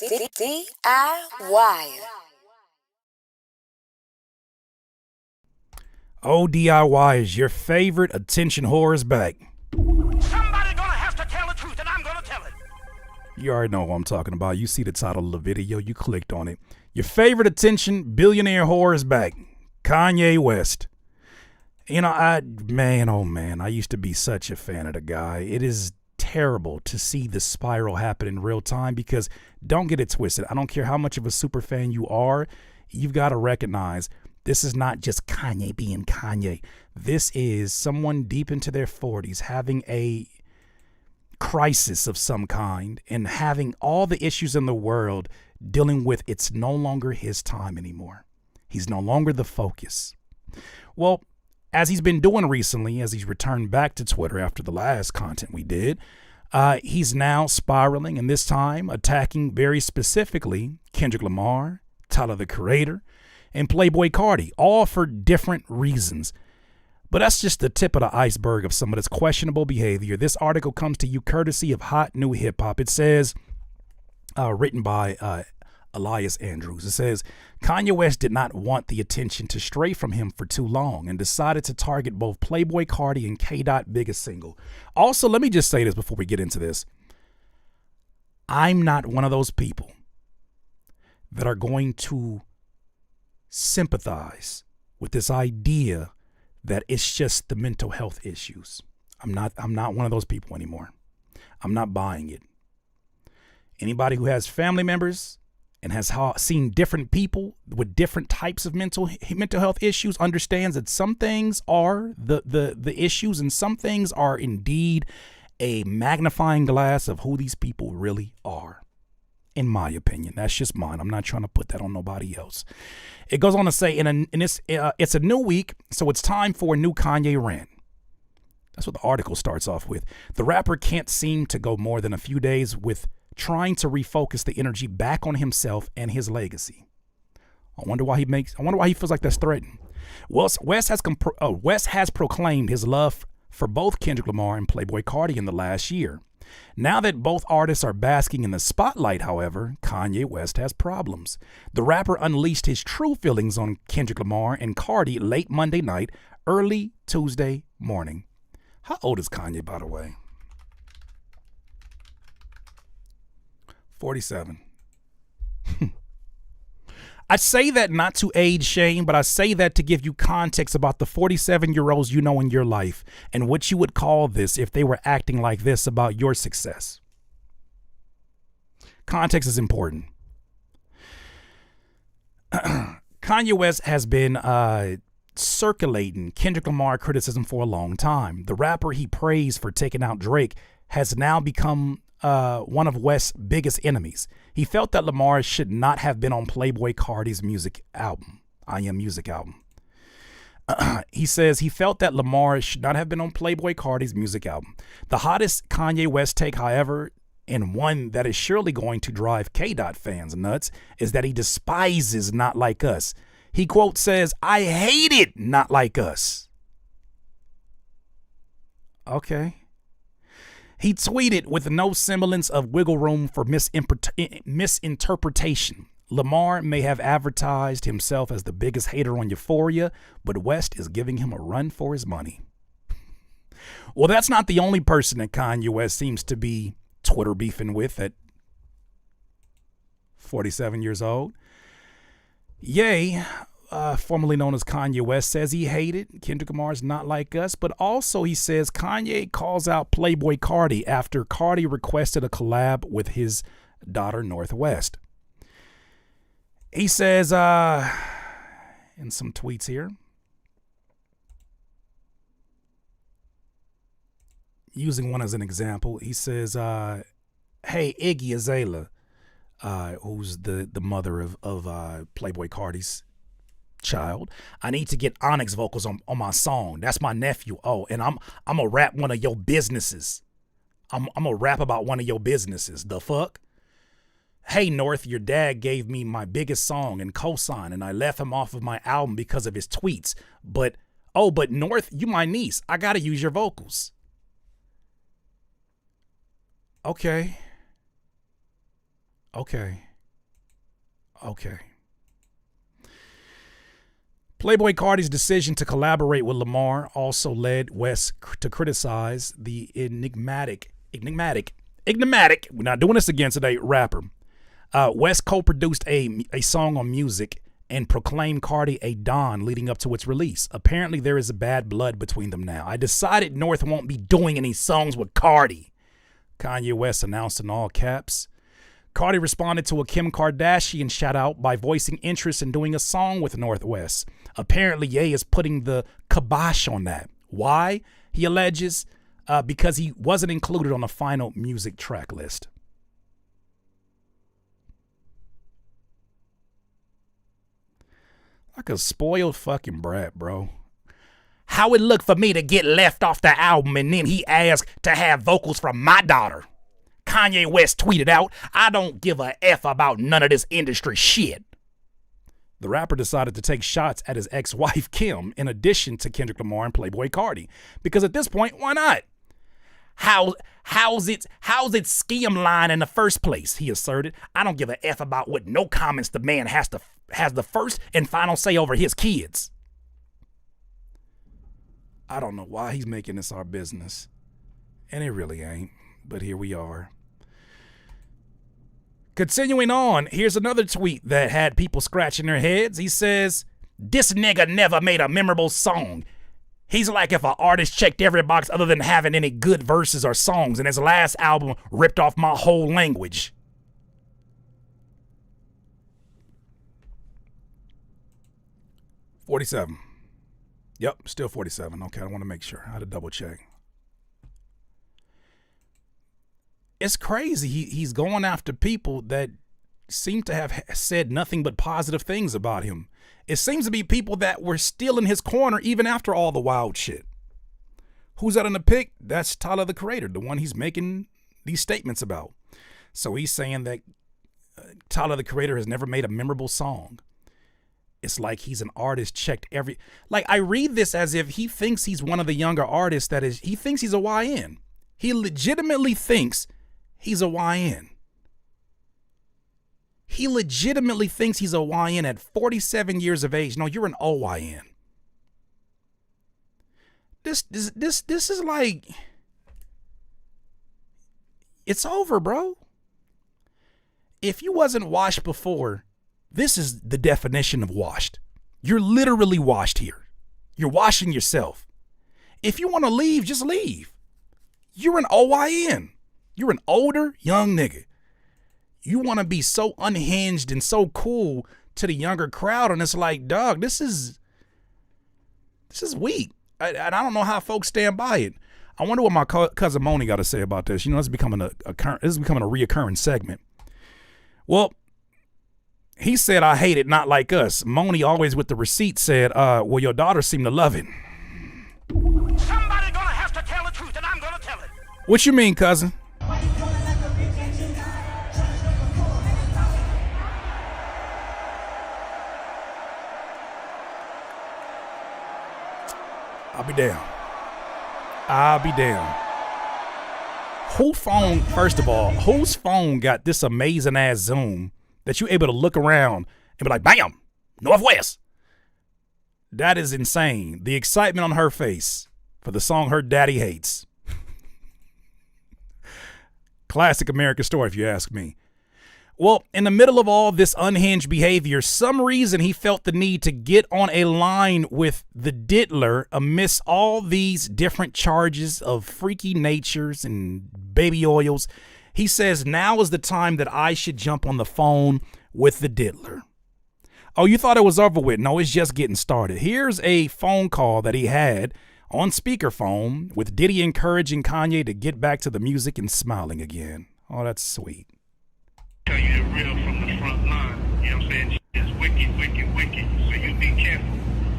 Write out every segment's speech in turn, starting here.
DIY. Oh, DIY is your favorite attention whore is back. Somebody gonna have to tell the truth, and I'm gonna tell it. You already know what I'm talking about. You see the title of the video, you clicked on it. Your favorite attention billionaire whore is back. Kanye West. You know, oh man, I used to be such a fan of the guy. It is terrible to see the spiral happen in real time because don't get it twisted. I don't care how much of a super fan you are. You've got to recognize this is not just Kanye being Kanye. This is someone deep into their 40s having a crisis of some kind and having all the issues in the world dealing with it's no longer his time anymore. He's no longer the focus. Well, as he's been doing recently, as he's returned back to Twitter after the last content we did, he's now spiraling and this time attacking very specifically Kendrick Lamar, Tyler the Creator, and Playboi Carti, all for different reasons. But that's just the tip of the iceberg of some of this questionable behavior. This article comes to you courtesy of Hot New Hip Hop. It says, written by Elias Andrews. It says, Kanye West did not want the attention to stray from him for too long and decided to target both Playboi Carti and K-Dot biggest single. Also, let me just say this before we get into this. I'm not one of those people that are going to sympathize with this idea that it's just the mental health issues. I'm not one of those people anymore. I'm not buying it. Anybody who has family members and has seen different people with different types of mental health issues understands that some things are the issues and some things are indeed a magnifying glass of who these people really are. In my opinion, that's just mine. I'm not trying to put that on nobody else. It goes on to say, it's a new week, so it's time for a new Kanye rant. That's what the article starts off with. The rapper can't seem to go more than a few days with trying to refocus the energy back on himself and his legacy. I wonder why he feels like that's threatened. West has proclaimed his love for both Kendrick Lamar and Playboi Carti in the last year. Now that both artists are basking in the spotlight, however, Kanye West has problems. The rapper unleashed his true feelings on Kendrick Lamar and Carti late Monday night, early Tuesday morning. How old is Kanye, by the way? 47. I say that not to age shame, but I say that to give you context about the 47-year-olds you know in your life and what you would call this if they were acting like this about your success. Context is important. Kanye West has been circulating Kendrick Lamar criticism for a long time. The rapper he praised for taking out Drake has now become one of West's biggest enemies. He felt that Lamar should not have been on Playboi Carti's music album, I Am Music album. He says he felt that Lamar should not have been on Playboi Carti's music album. The hottest Kanye West take, however, and one that is surely going to drive K-Dot fans nuts, is that he despises Not Like Us. He, quote, says, I hate it, Not Like Us. Okay. He tweeted with no semblance of wiggle room for misinterpretation. Lamar may have advertised himself as the biggest hater on Euphoria, but West is giving him a run for his money. Well, that's not the only person that Kanye West seems to be Twitter beefing with at 47 years old. Ye, formerly known as Kanye West, says he hated Kendrick Lamar's Not Like Us, but also he says Kanye calls out Playboi Carti after Carti requested a collab with his daughter Northwest. He says, in some tweets here, using one as an example, he says, hey, Iggy Azalea, who's the mother of Playboi Carti's child, I need to get Onyx vocals on my song. That's my nephew. Oh, and I'm gonna rap one of your businesses. I'm gonna rap about one of your businesses. The fuck? Hey North, your dad gave me my biggest song and cosign, and I left him off of my album because of his tweets. But North, you my niece. I gotta use your vocals. Okay. Okay. Playboi Carti's decision to collaborate with Lamar also led West to criticize the enigmatic, we're not doing this again today, rapper. West co-produced a song on music and proclaimed Carti a Don leading up to its release. Apparently there is a bad blood between them now. I decided North won't be doing any songs with Carti, Kanye West announced in all caps. Carti responded to a Kim Kardashian shout out by voicing interest in doing a song with North West. Apparently Ye is putting the kibosh on that. Why? He alleges because he wasn't included on the final music track list. Like a spoiled fucking brat, bro. How it look for me to get left off the album and then he asked to have vocals from my daughter. Kanye West tweeted out, I don't give a F about none of this industry shit. The rapper decided to take shots at his ex-wife Kim in addition to Kendrick Lamar and Playboi Carti. Because at this point, why not? How's it skim line in the first place, he asserted. I don't give a F about what no comments the man has the first and final say over his kids. I don't know why he's making this our business. And it really ain't. But here we are. Continuing on, here's another tweet that had people scratching their heads. He says, this nigga never made a memorable song. He's like if an artist checked every box other than having any good verses or songs, and his last album ripped off my whole language. $47. Yep, still 47. Okay, I want to make sure. I had to double check. It's crazy. He's going after people that seem to have said nothing but positive things about him. It seems to be people that were still in his corner even after all the wild shit. Who's that in the pic? That's Tyler, the Creator, the one he's making these statements about. So he's saying that Tyler, the Creator, has never made a memorable song. It's like he's an artist checked every... Like, I read this as if he thinks he's one of the younger artists that is... He thinks he's a YN. He legitimately thinks he's a YN. He legitimately thinks he's a YN at 47 years of age. No, you're an OYN. This is like... It's over, bro. If you wasn't washed before... This is the definition of washed. You're literally washed here. You're washing yourself. If you want to leave, just leave. You're an OYN. You're an older, young nigga. You want to be so unhinged and so cool to the younger crowd, and it's like, dog, this is weak. And I don't know how folks stand by it. I wonder what my cousin Moni got to say about this. You know, this is becoming a reoccurring segment. Well, he said, I hate it, not like us. Moni, always with the receipt, said, well, your daughter seemed to love it. Somebody gonna have to tell the truth, and I'm gonna tell it. What you mean, cousin? I'll be damned. I'll be damned. First of all, whose phone got this amazing ass zoom that you able to look around and be like, bam, Northwest? That is insane. The excitement on her face for the song her daddy hates. Classic American story, if you ask me. Well, in the middle of all this unhinged behavior, some reason he felt the need to get on a line with the diddler amidst all these different charges of freaky natures and baby oils. He says, now is the time that I should jump on the phone with the diddler. Oh, you thought it was over with? No, it's just getting started. Here's a phone call that he had on speakerphone with Diddy encouraging Kanye to get back to the music and smiling again. Oh, that's sweet. Tell you the real from the front line. You know what I'm saying? It's wicked, wicked, wicked. So you be careful.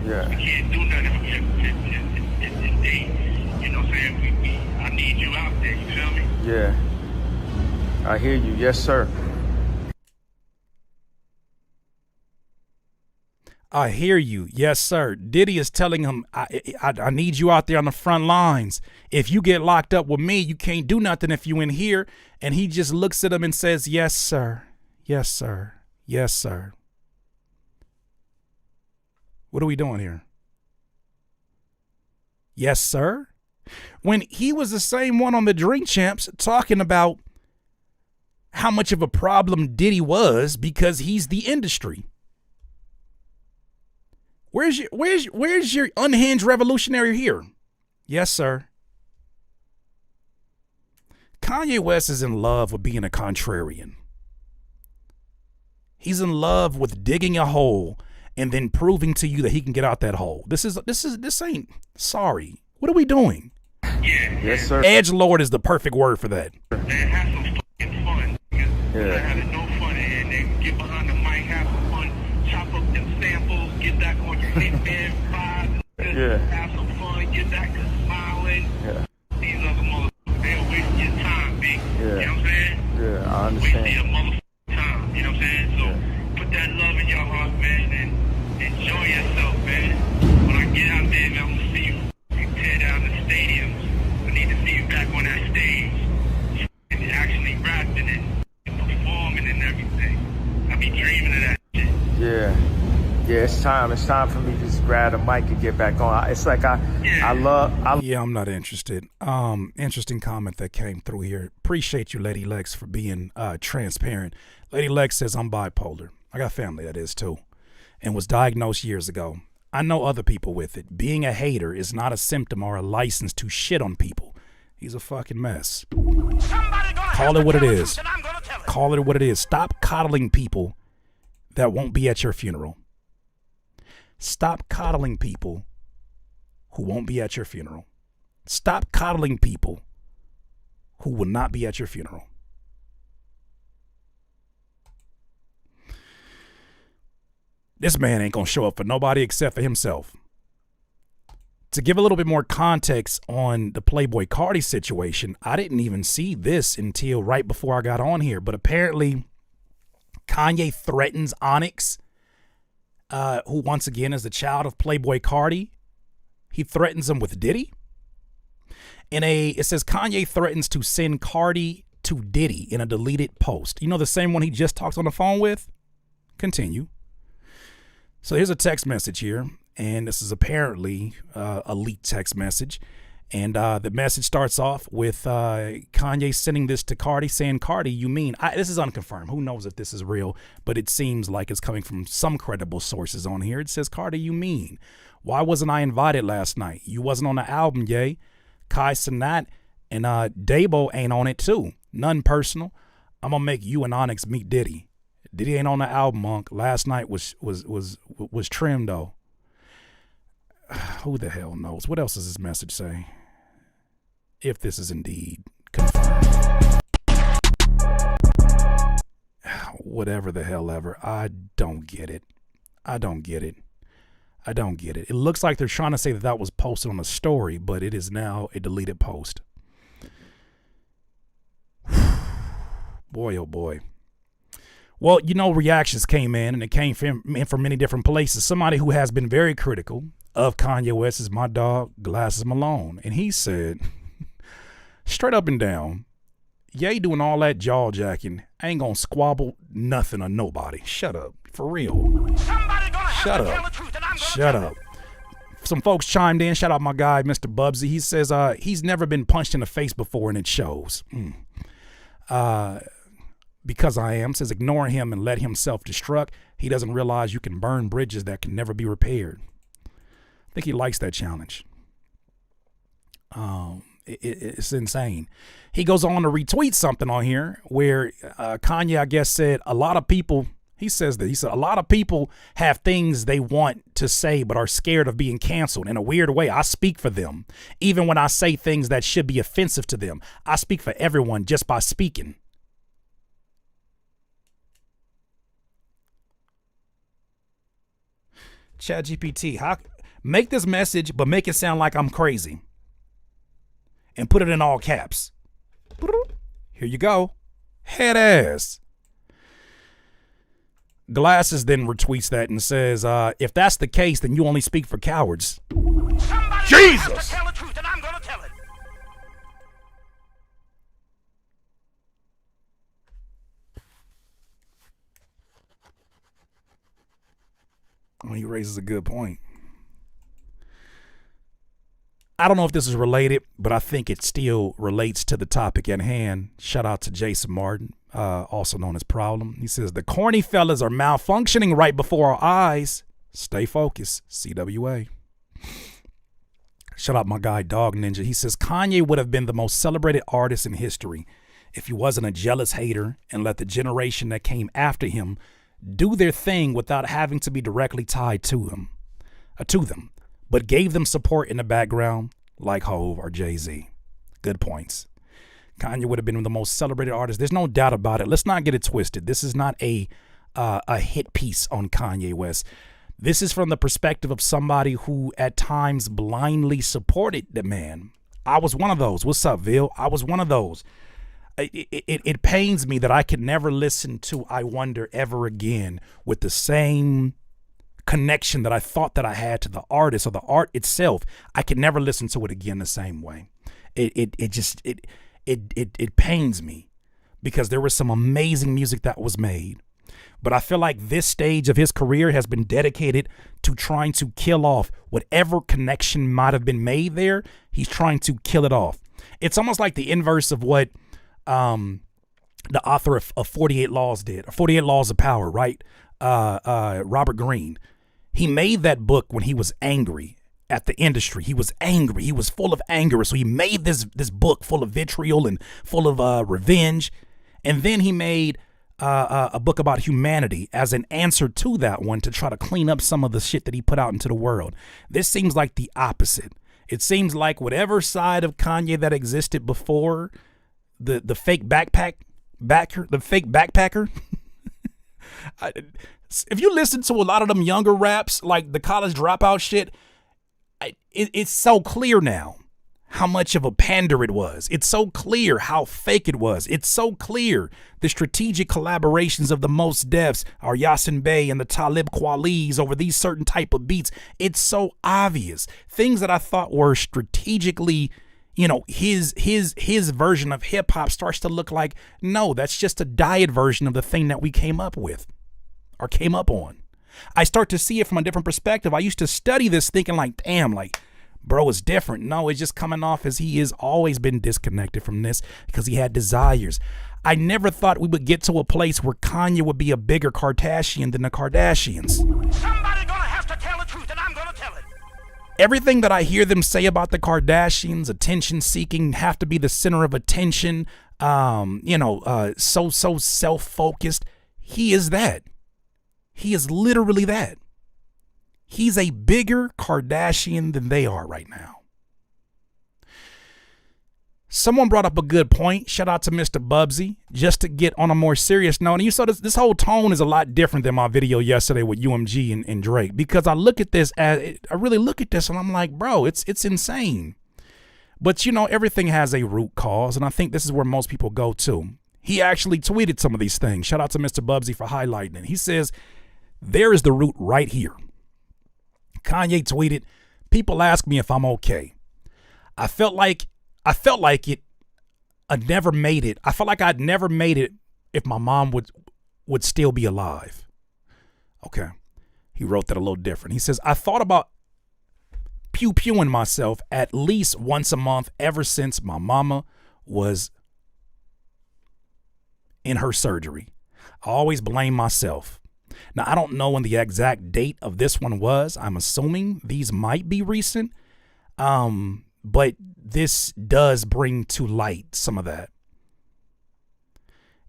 Yeah. We can't do nothing if they, you know what I'm saying? I need you out there, you feel me? Yeah. I hear you. Yes, sir. I hear you. Yes, sir. Diddy is telling him, I need you out there on the front lines. If you get locked up with me, you can't do nothing if you in here. And he just looks at him and says, yes, sir. Yes, sir. Yes, sir. What are we doing here? Yes, sir. When he was the same one on the Drink Champs talking about how much of a problem Diddy was because he's the industry. Where's your unhinged revolutionary here? Yes, sir. Kanye West is in love with being a contrarian. He's in love with digging a hole and then proving to you that he can get out that hole. This ain't sorry. What are we doing? Yeah. Yes, sir. Edgelord is the perfect word for that. Man, have some fucking fun. Yeah. Having no fun and then get behind the mic, have some fun, chop up them samples, get back on your hitman vibe. Yeah. Have some fun, get back to smiling. Yeah. These other motherfuckers, they'll waste your time, big. Yeah. You know what I'm saying? Yeah, I Waste your understand. motherfucking time. You know what I'm saying? So put that love in your heart, man, and enjoy yourself, man. When I get out there, man, I'm gonna see you tear down the stadiums. I need to see you back on that stage and actually rapping and performing and everything. I be dreaming of that shit. Yeah. Yeah, it's time. It's time for me to just grab the mic and get back on. It's like Yeah, I'm not interested. Interesting comment that came through here. Appreciate you, Lady Lex, for being transparent. Lady Lex says I'm bipolar. I got family that is too, and was diagnosed years ago. I know other people with it. Being a hater is not a symptom or a license to shit on people. He's a fucking mess. Call it what it is. Call it what it is. Stop coddling people that won't be at your funeral. Stop coddling people who won't be at your funeral. Stop coddling people who will not be at your funeral. This man ain't gonna show up for nobody except for himself. To give a little bit more context on the Playboi Carti situation, I didn't even see this until right before I got on here, but apparently Kanye threatens Onyx, who once again is the child of Playboi Carti. He threatens him with Diddy. It says Kanye threatens to send Carti to Diddy in a deleted post. You know, the same one he just talked on the phone with? Continue. So here's a text message here, and this is apparently a leaked text message. And the message starts off with Kanye sending this to Carti, saying, Carti, you mean, this is unconfirmed. Who knows if this is real, but it seems like it's coming from some credible sources on here. It says, Carti, you mean, why wasn't I invited last night? You wasn't on the album, yay. Kai Cenat and Dabo ain't on it too. None personal. I'm gonna make you and Onyx meet Diddy. Diddy ain't on the album, Monk. Last night was trimmed though. Who the hell knows? What else does this message say? If this is indeed confirmed. Whatever the hell ever. I don't get it. I don't get it. I don't get it. It looks like they're trying to say that was posted on a story, but it is now a deleted post. Boy, oh boy. Well, you know, reactions came in, and it came from many different places. Somebody who has been very critical of Kanye West is my dog, Glasses Malone. And he said, straight up and down, Ye doing all that jaw jacking ain't gonna squabble nothing or nobody. Shut up. For real. Shut up. Shut up. Some folks chimed in. Shout out my guy, Mr. Bubsy. He says he's never been punched in the face before, and it shows. Because I am, says ignore him and let him self-destruct. He doesn't realize you can burn bridges that can never be repaired. I think he likes that challenge. It's insane. He goes on to retweet something on here where Kanye, I guess, said a lot of people, he said a lot of people have things they want to say but are scared of being canceled. In a weird way, I speak for them. Even when I say things that should be offensive to them, I speak for everyone just by speaking. ChatGPT, make this message, but make it sound like I'm crazy. And put it in all caps. Here you go. Head ass. Glasses then retweets that and says, if that's the case, then you only speak for cowards. Jesus! Tell the truth, and I'm gonna tell it. Well, he raises a good point. I don't know if this is related, but I think it still relates to the topic at hand. Shout out to Jason Martin, also known as Problem. He says, the corny fellas are malfunctioning right before our eyes. Stay focused, CWA. Shout out my guy, Dog Ninja. He says, Kanye would have been the most celebrated artist in history if he wasn't a jealous hater and let the generation that came after him do their thing without having to be directly tied to them, but gave them support in the background like Hove or Jay-Z. Good points. Kanye would have been the most celebrated artist. There's no doubt about it. Let's not get it twisted. This is not a hit piece on Kanye West. This is from the perspective of somebody who at times blindly supported the man. I was one of those. What's up, Vil? I was one of those. It pains me that I could never listen to I Wonder ever again with the same connection that I thought that I had to the artist or the art itself. I could never listen to it again the same way. It pains me because there was some amazing music that was made. But I feel like this stage of his career has been dedicated to trying to kill off whatever connection might have been made there. He's trying to kill it off. It's almost like the inverse of what the author of 48 Laws did, or 48 Laws of Power, right? Robert Greene. He made that book when he was angry at the industry. He was angry. He was full of anger. So he made this book full of vitriol and full of revenge. And then he made a book about humanity as an answer to that one to try to clean up some of the shit that he put out into the world. This seems like the opposite. It seems like whatever side of Kanye that existed before the fake backpacker, if you listen to a lot of them younger raps, like the college dropout shit, it's so clear now how much of a pander it was. It's so clear how fake it was. It's so clear the strategic collaborations of the Mos Defs, our Yasin Bey and the Talib Kweli's over these certain type of beats. It's so obvious. Things that I thought were strategically, you know, his version of hip hop starts to look like, no, that's just a diet version of the thing that we came up with or came up on. I start to see it from a different perspective. I used to study this thinking like, damn, like, bro, it's different. No, it's just coming off as he has always been disconnected from this because he had desires. I never thought we would get to a place where Kanye would be a bigger Kardashian than the Kardashians. Somebody gonna have to tell the truth, and I'm gonna tell it. Everything that I hear them say about the Kardashians, attention seeking, have to be the center of attention, so self-focused. He is that. He is literally that. He's a bigger Kardashian than they are right now. Someone brought up a good point. Shout out to Mr. Bubsy. Just to get on a more serious note, and you saw this whole tone is a lot different than my video yesterday with UMG and Drake, because I really look at this and I'm like, bro, it's insane. But you know, everything has a root cause, and I think this is where most people go to. He actually tweeted some of these things. Shout out to Mr. Bubsy for highlighting it. He says, there is the root right here. Kanye tweeted, people ask me if I'm okay. I felt like I'd never made it. I felt like I'd never made it if my mom would still be alive. Okay. He wrote that a little different. He says, I thought about pew-pewing myself at least once a month ever since my mama was in her surgery. I always blame myself. Now, I don't know when the exact date of this one was. I'm assuming these might be recent. But this does bring to light some of that.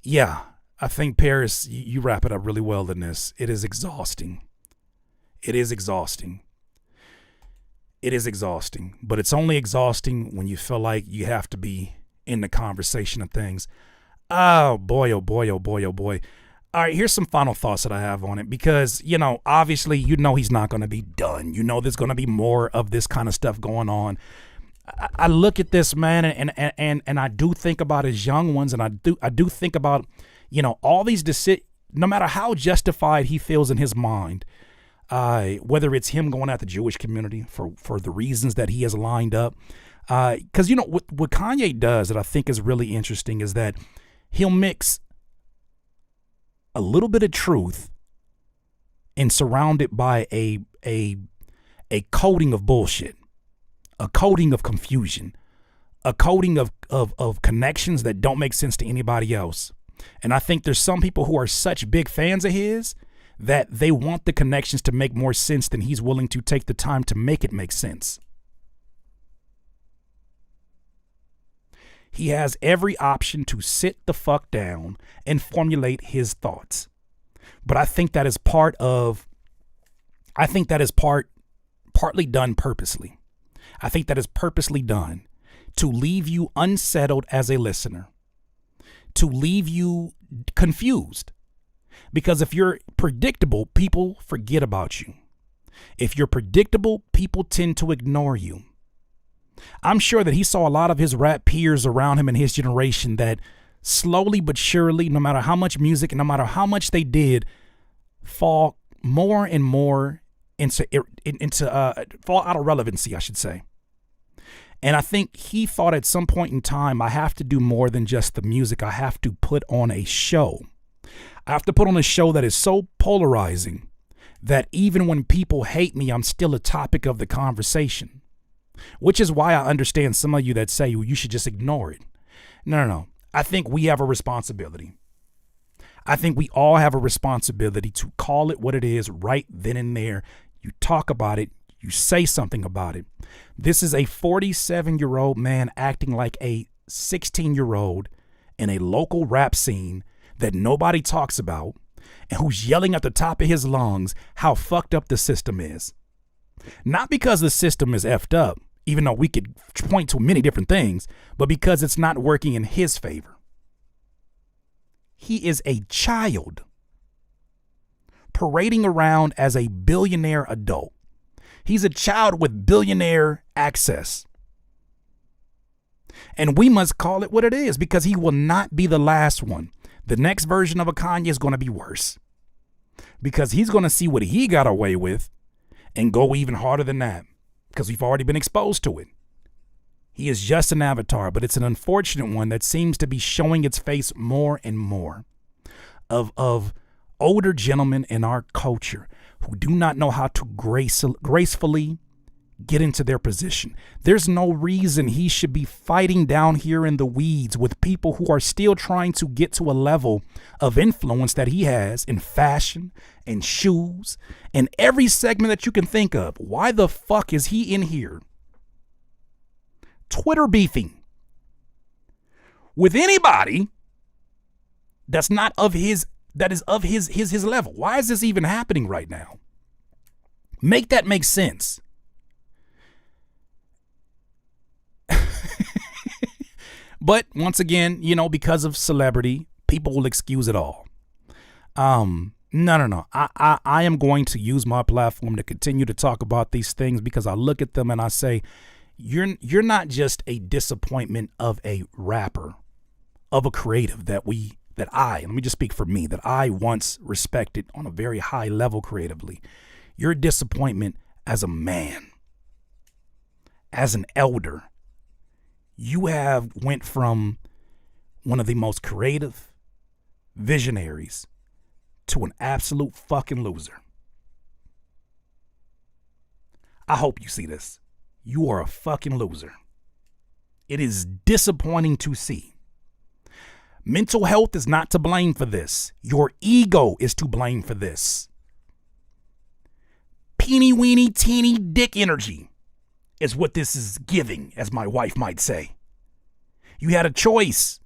Yeah, I think Paris, you wrap it up really well in this. It is exhausting. It is exhausting. It is exhausting. But it's only exhausting when you feel like you have to be in the conversation of things. Oh boy, oh boy, oh boy, oh boy. All right, here's some final thoughts that I have on it, because, you know, obviously, you know, he's not going to be done. You know, there's going to be more of this kind of stuff going on. I look at this, man, and I do think about his young ones, and I do think about, you know, all these no matter how justified he feels in his mind, whether it's him going at the Jewish community for the reasons that he has lined up, because, you know, what Kanye does that I think is really interesting is that he'll mix a little bit of truth and surrounded by a coating of bullshit, a coating of confusion, a coating of connections that don't make sense to anybody else. And I think there's some people who are such big fans of his that they want the connections to make more sense than he's willing to take the time to make it make sense. He has every option to sit the fuck down and formulate his thoughts. But I think that is partly done purposely. I think that is purposely done to leave you unsettled as a listener, to leave you confused. Because if you're predictable, people forget about you. If you're predictable, people tend to ignore you. I'm sure that he saw a lot of his rap peers around him in his generation that slowly but surely, no matter how much music and no matter how much they did, fall more and more into fall out of relevancy, I should say. And I think he thought at some point in time, I have to do more than just the music. I have to put on a show. I have to put on a show that is so polarizing that even when people hate me, I'm still a topic of the conversation. Which is why I understand some of you that say, well, you should just ignore it. No. I think we have a responsibility. I think we all have a responsibility to call it what it is right then and there. You talk about it. You say something about it. This is a 47-year-old man acting like a 16-year-old in a local rap scene that nobody talks about and who's yelling at the top of his lungs how fucked up the system is. Not because the system is effed up, even though we could point to many different things, but because it's not working in his favor. He is a child parading around as a billionaire adult. He's a child with billionaire access. And we must call it what it is because he will not be the last one. The next version of a Kanye is going to be worse because he's going to see what he got away with and go even harder than that because we've already been exposed to it. He is just an avatar, but it's an unfortunate one that seems to be showing its face more and more of older gentlemen in our culture who do not know how to gracefully get into their position. There's no reason he should be fighting down here in the weeds with people who are still trying to get to a level of influence that he has in fashion and shoes and every segment that you can think of. Why the fuck is he in here Twitter beefing with anybody that's not of his, that is of his level? Why is this even happening right now? Make that make sense. But once again, because of celebrity, people will excuse it all. No. I am going to use my platform to continue to talk about these things because I look at them and I say, you're not just a disappointment of a rapper, of a creative let me just speak for me, that I once respected on a very high level creatively. You're a disappointment as a man, as an elder. You have went from one of the most creative visionaries to an absolute fucking loser. I hope you see this. You are a fucking loser. It is disappointing to see. Mental health is not to blame for this. Your ego is to blame for this. Peeny weeny teeny dick energy is what this is giving, as my wife might say. You had a choice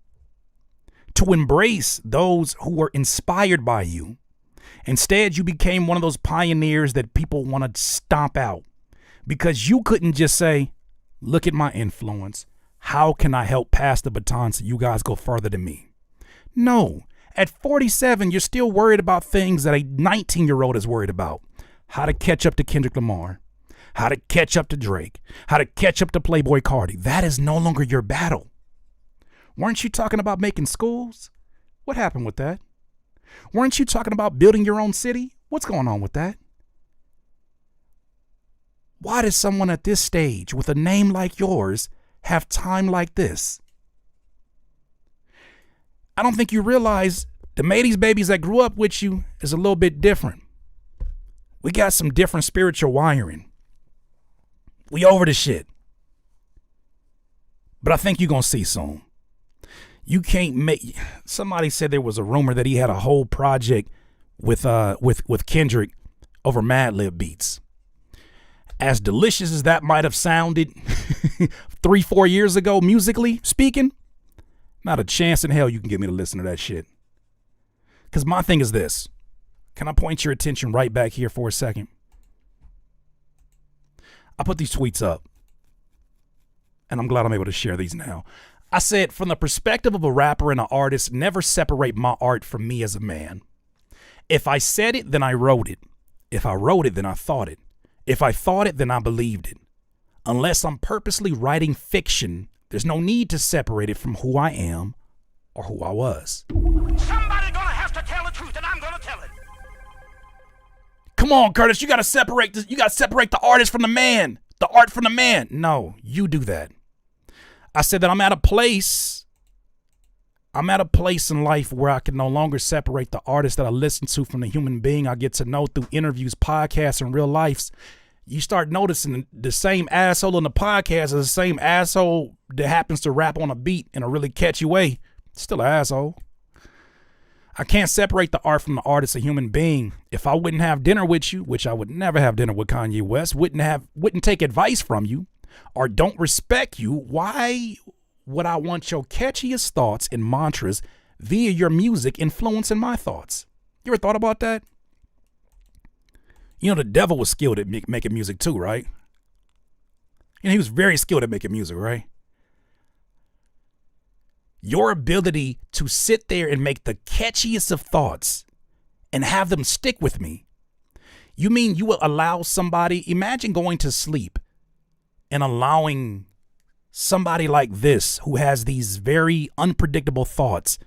to embrace those who were inspired by you. Instead, you became one of those pioneers that people want to stomp out because you couldn't just say, look at my influence. How can I help pass the baton so you guys go further than me? No, at 47, you're still worried about things that a 19-year-old is worried about. How to catch up to Kendrick Lamar, how to catch up to Drake, how to catch up to Playboi Carti. That is no longer your battle. Weren't you talking about making schools? What happened with that? Weren't you talking about building your own city? What's going on with that? Why does someone at this stage with a name like yours have time like this? I don't think you realize the Mateys babies that grew up with you is a little bit different. We got some different spiritual wiring. We over the shit. But I think you're going to see soon. You can't make, somebody said there was a rumor that he had a whole project with Kendrick over Mad Lib beats. As delicious as that might have sounded 3-4 years ago, musically speaking, not a chance in hell you can get me to listen to that shit. Because my thing is this. Can I point your attention right back here for a second? I put these tweets up, and I'm glad I'm able to share these now. I said, from the perspective of a rapper and an artist, never separate my art from me as a man. If I said it, then I wrote it. If I wrote it, then I thought it. If I thought it, then I believed it. Unless I'm purposely writing fiction, there's no need to separate it from who I am or who I was. Somebody gonna have to tell the truth, and I'm gonna tell it. Come on, Curtis, you gotta separate this. You gotta separate the artist from the man, the art from the man. No, you do that. I said that I'm at a place in life where I can no longer separate the artist that I listen to from the human being I get to know through interviews, podcasts, and real lives. You start noticing the same asshole on the podcast is the same asshole that happens to rap on a beat in a really catchy way. Still an asshole. I can't separate the art from the artist, a human being. If I wouldn't have dinner with you, which I would never have dinner with Kanye West, wouldn't take advice from you, or don't respect you, why would I want your catchiest thoughts and mantras via your music influencing my thoughts? You ever thought about that? You know, the devil was skilled at making music too, right? You know, he was very skilled at making music, right? Your ability to sit there and make the catchiest of thoughts and have them stick with me. You mean you will allow somebody, imagine going to sleep and allowing somebody like this who has these very unpredictable thoughts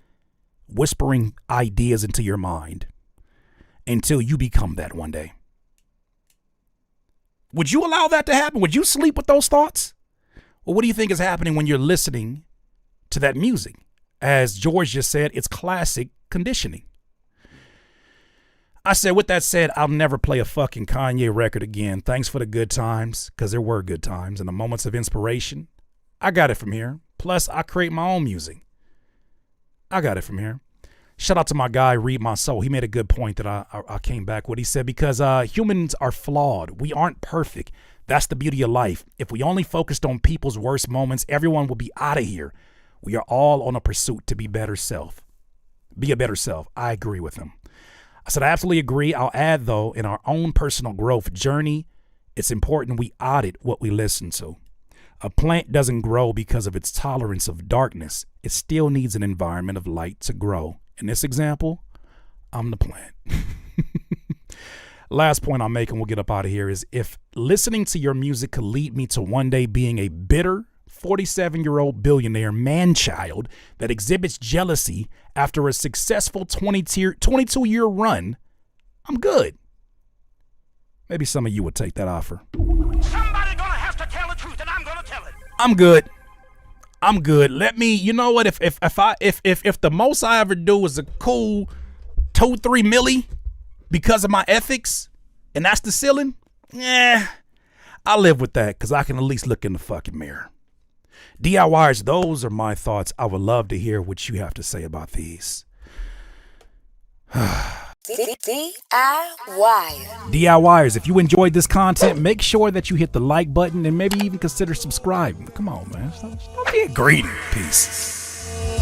whispering ideas into your mind until you become that one day. Would you allow that to happen? Would you sleep with those thoughts? Well, what do you think is happening when you're listening to that music? As George just said, it's classic conditioning. I said, with that said, I'll never play a fucking Kanye record again. Thanks for the good times, because there were good times and the moments of inspiration. I got it from here. Plus, I create my own music. I got it from here. Shout out to my guy, Read My Soul. He made a good point that I came back with. He said, because humans are flawed. We aren't perfect. That's the beauty of life. If we only focused on people's worst moments, everyone would be out of here. We are all on a pursuit to be better self. Be a better self. I agree with him. I said, I absolutely agree. I'll add, though, in our own personal growth journey, it's important we audit what we listen to. A plant doesn't grow because of its tolerance of darkness. It still needs an environment of light to grow. In this example, I'm the plant. Last point I'm making, we'll get up out of here, is if listening to your music could lead me to one day being a bitter 47-year-old billionaire man-child that exhibits jealousy after a successful 22-year run, I'm good. Maybe some of you would take that offer. Somebody gonna have to tell the truth, and I'm gonna tell it. I'm good. I'm good. Let me, you know what? If the most I ever do is a cool 2-3 milli because of my ethics, and that's the ceiling, I live with that because I can at least look in the fucking mirror. DIYers, those are my thoughts. I would love to hear what you have to say about these. DIYers, if you enjoyed this content, make sure that you hit the like button and maybe even consider subscribing. Come on, man. Don't be greedy. Peace.